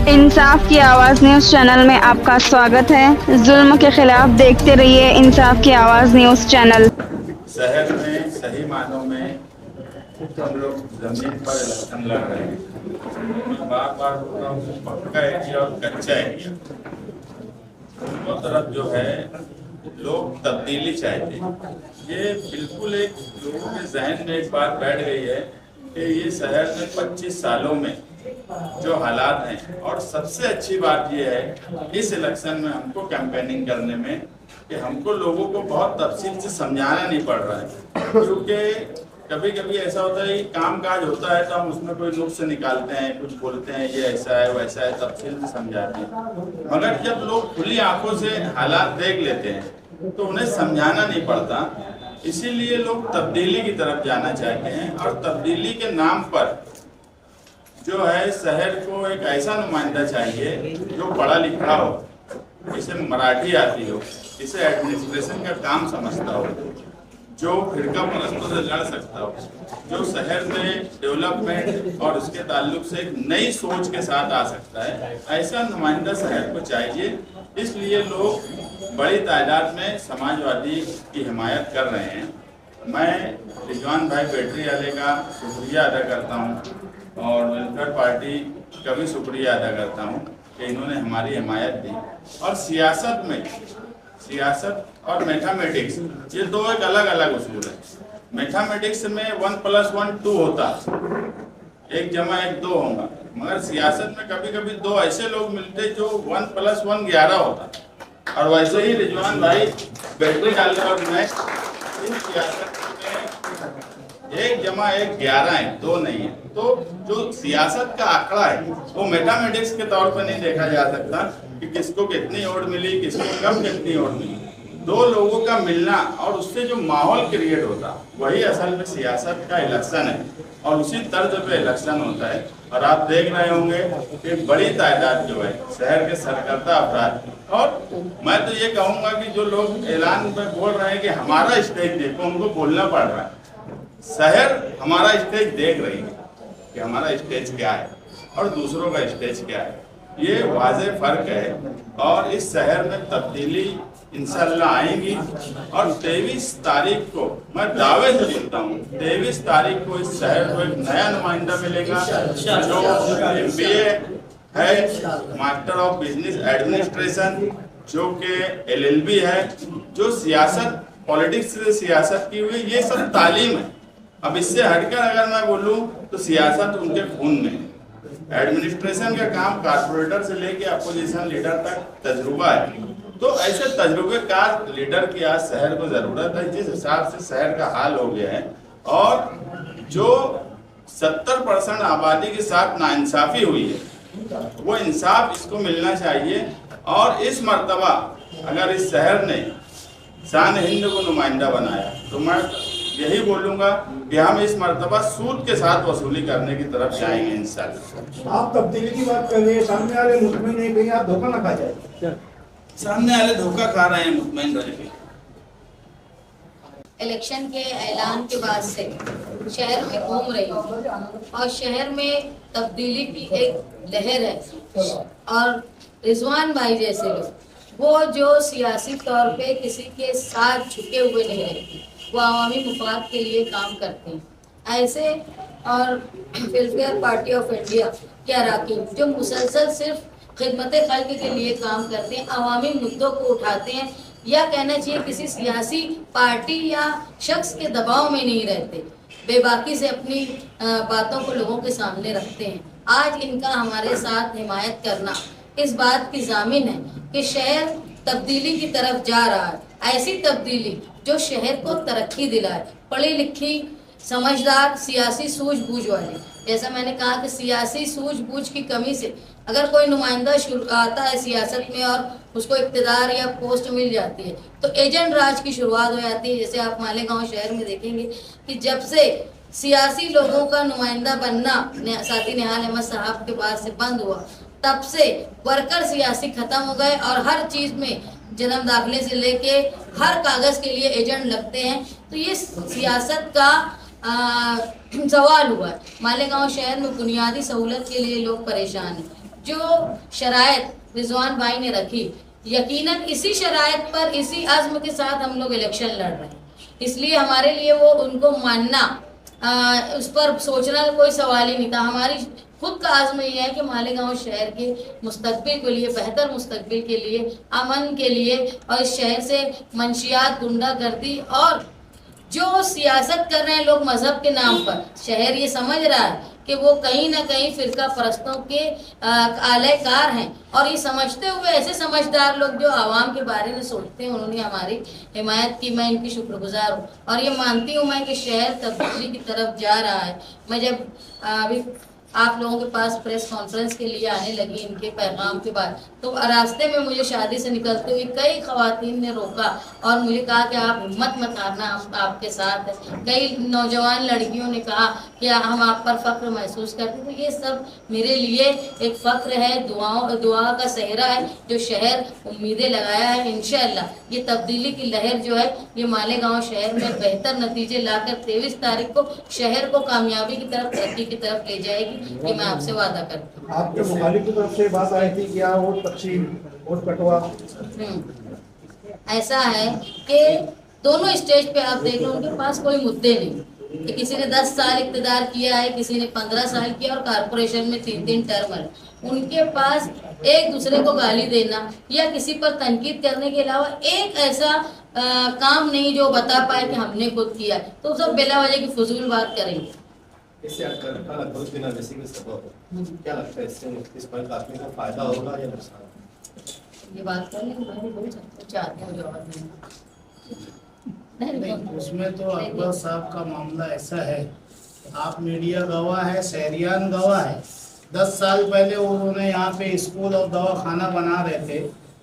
इंसाफ की आवाज़ news channel में आपका स्वागत है। जुल्म के खिलाफ देखते रहिए इंसाफ की आवाज़ न्यूज़ चैनल। शहर में सही मानों में हम लोग जमीन पर इलेक्शन लड़ रहे हैं। मैं बार बार बोल रहा हूँ, पक्का एरिया और कच्चा एरिया दोनों तरफ जो है लोग तब्दीली चाहते हैं। ये बिल्कुल एक लोगों के जहन में एक बात बैठ गई है कि ये शहर में 25 सालों में जो हालात हैं, और सबसे अच्छी बात ये है इस इलेक्शन में हमको कैंपेनिंग करने में कि हमको लोगों को बहुत तफसील से समझाना नहीं पड़ रहा है। क्योंकि कभी कभी ऐसा होता है कि काम काज होता है तो हम उसमें कोई नुक्स निकालते हैं, कुछ बोलते हैं ये ऐसा है वैसा है, तफसील से समझाते हैं। मगर जब लोग खुली आंखों से हालात देख लेते हैं तो उन्हें समझाना नहीं पड़ता। इसीलिए लोग तब्दीली की तरफ जाना चाहते हैं, और तब्दीली के नाम पर जो है शहर को एक ऐसा नुमाइंदा चाहिए जो पढ़ा लिखा हो, जिसे मराठी आती हो, जिसे एडमिनिस्ट्रेशन का काम समझता हो, जो फिरका परस्तों से लड़ सकता हो, जो शहर में डेवलपमेंट और उसके ताल्लुक से एक नई सोच के साथ आ सकता है। ऐसा नुमाइंदा शहर को चाहिए। इसलिए लोग बड़ी तादाद में समाजवादी की हिमायत कर रहे हैं। मैं रिजवान भाई बैटरी वाले का शुक्रिया अदा करता हूँ और वेलफेयर पार्टी का भी शुक्रिया अदा करता हूँ कि इन्होंने हमारी हिमायत दी। और सियासत और मैथमेटिक्स ये दो एक अलग अलग उसूल है। मैथमेटिक्स में 1 + 1 2 होता, 1 + 1 2 होगा, मगर सियासत में कभी कभी दो ऐसे लोग मिलते जो 1 + 1 11 होता। और वैसे ही रिजवान भाई बैटरी डालने और मैं सियासत में 1 + 1 11 है, 2 नहीं है। तो जो सियासत का आंकड़ा है वो मैथमेटिक्स के तौर पर नहीं देखा जा सकता कि किसको कितनी वोट मिली, किसको कब कितनी वोट मिली। दो लोगों का मिलना और उससे जो माहौल क्रिएट होता वही असल में सियासत का इलेक्शन है, और उसी तर्ज पे इलेक्शन होता है। और आप देख रहे होंगे कि बड़ी तादाद जो है शहर के सरकर्ता अफराद, और मैं तो ये कहूँगा कि जो लोग ऐलान में बोल रहे हैं कि हमारा स्टेज देखो, उनको बोलना पड़ रहा है शहर हमारा स्टेज देख रही है कि हमारा स्टेज क्या है और दूसरों का स्टेज क्या है। ये वाज़े फर्क है, और इस शहर में तब्दीली इंशाल्लाह आएंगी। और 23 तारीख को मैं दावे से बोलता हूँ, 23 तारीख को इस शहर को एक नया नुमाइंदा मिलेगा जो MBA है, मास्टर ऑफ बिजनेस एडमिनिस्ट्रेशन, जो कि LLB है, जो सियासत पॉलिटिक्स से सियासत की हुई, ये सब तालीम है। अब इससे हटकर अगर मैं बोलूँ तो सियासत उनके खून में है। एडमिनिस्ट्रेशन का काम कारपोरेटर से लेके अपोजिशन लीडर तक तजुर्बा है। तो ऐसे तजुर्बेकार लीडर की आज शहर को जरूरत है। जिस हिसाब से शहर का हाल हो गया है, और जो 70% आबादी के साथ नाइंसाफी हुई है, वो इंसाफ इसको मिलना चाहिए। और इस मर्तबा अगर इस शहर ने शान हिंद को नुमाइंदा बनाया तो मैं यही बोलूंगा कि हम इस मर्तबा सूद के साथ वसूली करने की तरफ जाएंगे इंशाल्लाह। आप तब्दीली की बात कर रहे हैं, सामने वाले मुतमईन है, कहीं आप धोखा ना खा जाए। सामने वाले धोखा खा रहे हैं, मुतमईन रहिए। इलेक्शन के ऐलान के बाद से शहर में घूम रही हूँ और शहर में तब्दीली की एक लहर है। और रिजवान भाई जैसे लोग, वो जो सियासी तौर पे किसी के साथ झुके हुए नहीं रहते, वो अवामी मुफाद के लिए काम करते हैं। ऐसे और वेलफेयर पार्टी ऑफ इंडिया के अरकान जो मुसलसल सिर्फ खिदमत खल्क के लिए काम करते हैं, अवामी मुद्दों को उठाते हैं, या कहना चाहिए किसी सियासी पार्टी या शख्स के दबाव में नहीं रहते, बेबाकी से अपनी बातों को लोगों के सामने रखते हैं। आज इनका हमारे साथ हिमायत करना इस बात की जामिन है कि शहर तब्दीली की तरफ जा रहा है। ऐसी तब्दीली जो शहर को तरक्की दिलाए, पढ़ी लिखी समझदार सियासी सूझबूझ वाली। जैसा मैंने कहा कि सियासी सूझबूझ की कमी से अगर कोई नुमाइंदा आता है सियासत में और उसको इक़्तिदार या पोस्ट मिल जाती है तो एजेंट राज की शुरुआत हो जाती है। जैसे आप मालेगांव शहर में देखेंगे कि जब से सियासी लोगों का नुमाइंदा बनना साथी निहाल अहमद साहब के पास से बंद हुआ, तब से वर्कर सियासी खत्म हो गए और हर चीज़ में जन्म दाखिले से लेके हर कागज़ के लिए एजेंट लगते हैं। तो ये सियासत का सवाल हुआ है। मालेगांव शहर में बुनियादी सहूलत के लिए लोग परेशान हैं। जो शराइत रिजवान भाई ने रखी, यकीनन इसी शराइत पर इसी अज़्म के साथ हम लोग इलेक्शन लड़ रहे हैं, इसलिए हमारे लिए वो उनको मानना, उस पर सोचना कोई सवाल ही नहीं था। हमारी खुद का आज़्म ये है कि मालेगांव शहर के मुस्तकबिल के लिए, बेहतर मुस्तकबिल के लिए, अमन के लिए, और इस शहर से मंशियात, गुंडागर्दी और जो सियासत कर रहे हैं लोग मजहब के नाम पर, शहर ये समझ रहा है कि वो कहीं ना कहीं फिरका परस्तों के आलेकार हैं, और ये समझते हुए ऐसे समझदार लोग जो आवाम के बारे में सोचते हैं, उन्होंने हमारी हिमायत की। मैं इनकी शुक्रगुजार हूँ और ये मानती हूँ मैं कि शहर तब्दीली की तरफ जा रहा है। मैं जब अभी आप लोगों के पास प्रेस कॉन्फ्रेंस के लिए आने लगी इनके पैगाम के बाद, तो रास्ते में मुझे शादी से निकलते हुए कई ख़वातीन ने रोका और मुझे कहा कि आप हिम्मत मत हारना, हम आपके साथ हैं। कई नौजवान लड़कियों ने कहा कि हम आप पर फ़ख्र महसूस करते हैं। तो ये सब मेरे लिए एक फ़ख्र है, दुआ का सहरा है जो शहर उम्मीदें लगाया है। इंशाअल्लाह ये तब्दीली की लहर जो है ये मालेगांव शहर में बेहतर नतीजे लाकर 23 तारीख को शहर को कामयाबी की तरफ, तरक्की की तरफ ले जाएगी, ये मैं आपसे वादा करती हूँ। आपके मुखालिफ की तरफ से बात आई थी क्या वोट तकसीम, वोट कटवा? ऐसा है कि दोनों स्टेज पे आप देख लो उनके पास कोई मुद्दे नहीं, कि किसी ने 10 साल इक़्तिदार किया है, किसी ने 15 साल किया और कारपोरेशन में 3 टर्म है। उनके पास एक दूसरे को गाली देना या किसी पर तनकीद करने के अलावा एक ऐसा काम नहीं जो बता पाए कि हमने खुद किया, तो सब बिला वजह की फजूल बात करेंगे। इससे क्या लगता है इससे इस पर आदमी को फायदा होगा या नुकसान? ये बात कर लेंगे, मैं भी बहुत चाहती हूँ जवाब देना। उसमें तो अकबर साहब का मामला ऐसा है, आप मीडिया गवाह है, शहरियान गवाह है। 10 साल पहले उन्होंने यहाँ पे स्कूल और दवाखाना बना रहे थे,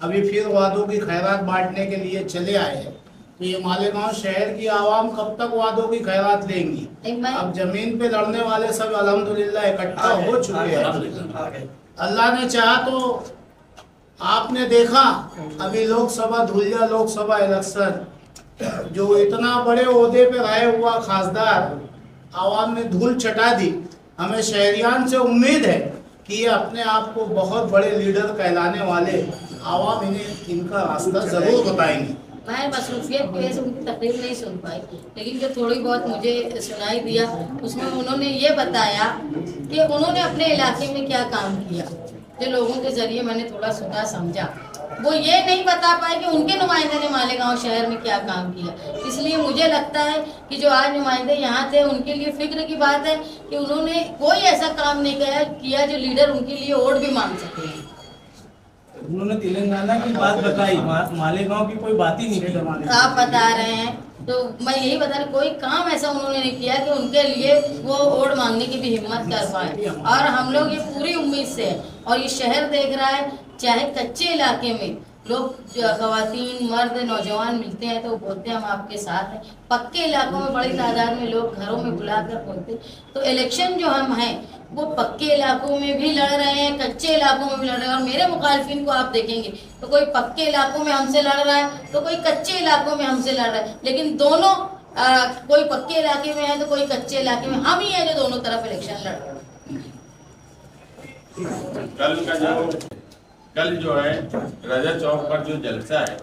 अभी फिर वादों की खैरात बांटने के लिए चले आए हैं। तो ये मालेगांव शहर की आवाम कब तक वादों की खैरात लेंगी? अब जमीन पे लड़ने वाले सब अल्हम्दुलिल्लाह इकट्ठा हो चुके हैं। अल्लाह ने चाहा तो आपने देखा अभी लोकसभा, धुलिया लोकसभा इलेक्शन, जो इतना बड़े ओहदे पे रहे हुआ खासदार आवाम ने धूल चटा दी। हमें शहरियान से उम्मीद है कि ये अपने आप को बहुत बड़े लीडर कहलाने वाले आवाम इन्हें इनका रास्ता जरूर बताएंगे। मैं मसरूफियत की वजह से उनकी तकरीर नहीं सुन पाई, लेकिन जो थोड़ी बहुत मुझे सुनाई दिया उसमें उन्होंने ये बताया कि उन्होंने अपने इलाके में क्या काम किया, जो लोगों के जरिए मैंने थोड़ा सुना समझा। वो ये नहीं बता पाए कि उनके नुमाइंदे ने मालेगांव शहर में क्या काम किया। इसलिए मुझे लगता है कि जो आज नुमाइंदे यहाँ थे उनके लिए फिक्र की बात है कि उन्होंने कोई ऐसा काम नहीं किया जो लीडर उनके लिए वोट भी मांग सके। उन्होंने तेलंगाना की बात बताई, मालेगांव की कोई बात ही नहीं की। आप बता रहे हैं तो मैं यही बता रही, कोई काम ऐसा उन्होंने नहीं किया कि उनके लिए वो वोट मांगने की भी हिम्मत कर पाए। और हम लोग ये पूरी उम्मीद से है, और ये शहर देख रहा है, चाहे कच्चे इलाके में लोग ख़वातीन, मर्द, नौजवान मिलते हैं तो बोलते हैं हम आपके साथ हैं। पक्के इलाकों में बड़ी तादाद में लोग घरों में बुलाकर बोलते। तो इलेक्शन जो हम हैं वो पक्के इलाकों में भी लड़ रहे हैं, कच्चे इलाकों में भी लड़ रहे हैं। और मेरे मुखालिफिन को आप देखेंगे तो कोई पक्के इलाकों में हमसे लड़ रहा है तो कोई कच्चे इलाकों में हमसे लड़ रहा है, लेकिन दोनों कोई पक्के इलाके में है तो कोई कच्चे इलाके में, हम ही है जो दोनों तरफ इलेक्शन लड़ रहे हैं। कल जो है रजा चौक पर जो जलसा है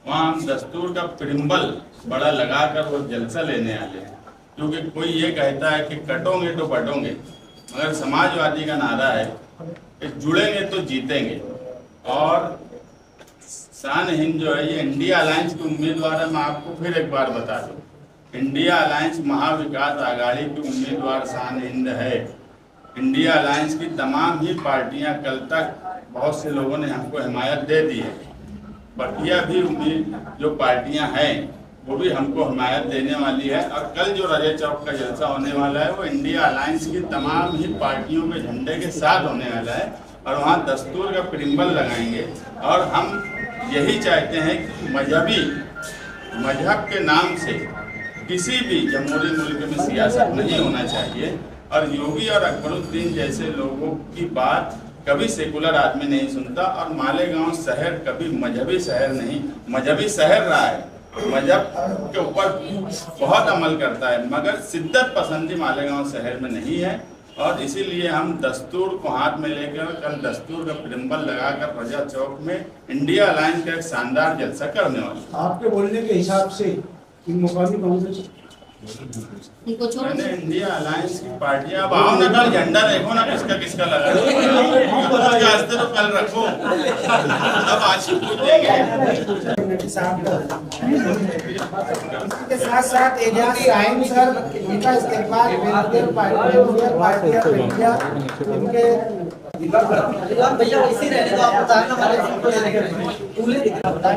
वहाँ हम दस्तूर का प्रिम्बल बड़ा लगाकर वो जलसा लेने वाले हैं, क्योंकि कोई ये कहता है कि कटोगे तो बटोगे, मगर समाजवादी का नारा है कि जुड़ेंगे तो जीतेंगे। और शान हिंद जो है ये इंडिया अलायंस की उम्मीदवार है। मैं आपको फिर एक बार बता दूं, इंडिया अलायंस महाविकास आघाड़ी की उम्मीदवार शान हिंद है। इंडिया अलायंस की तमाम ही पार्टियां, कल तक बहुत से लोगों ने हमको हिमायत दे दी है, बकिया भी उम्मीद जो पार्टियां हैं वो भी हमको हिमायत देने वाली है। और कल जो रजा चौक का जलसा होने वाला है वो इंडिया अलायंस की तमाम ही पार्टियों के झंडे के साथ होने वाला है, और वहाँ दस्तूर का प्रिम्बल लगाएंगे। और हम यही चाहते हैं कि मजहब के नाम से किसी भी जमहूरी मुल्क में सियासत नहीं होना चाहिए। और योगी और अकबरुद्दीन जैसे लोगों की बात कभी सेकुलर आदमी नहीं सुनता। और मालेगांव शहर कभी मजहबी शहर नहीं, मजहबी शहर रहा है, मजहब के ऊपर बहुत अमल करता है, मगर शिद्दत पसंदी मालेगांव शहर में नहीं है। और इसीलिए हम दस्तूर को हाथ में लेकर कल दस्तूर का प्रिम्बल लगाकर प्रजा चौक में इंडिया अलायंस का एक शानदार जलसा करने वाले हैं। आपके बोलने के हिसाब से इन मुकामी कांग्रेस उनको छोड़ मैंने दो। इंडिया अलायंस की पार्टी अब आओ ना, कल झंडा देखो ना किसका किसका लगा है। आज तो कल रखो, अब आज ही पूछेंगे। के साथ साथ एजेंसी आइन सर इनका इस्तेमाल वेलफेयर पार्टी ऑफ इंडिया इनके भैया इसी रहने दो, आप बताना हमारे टूले दिख रहा है।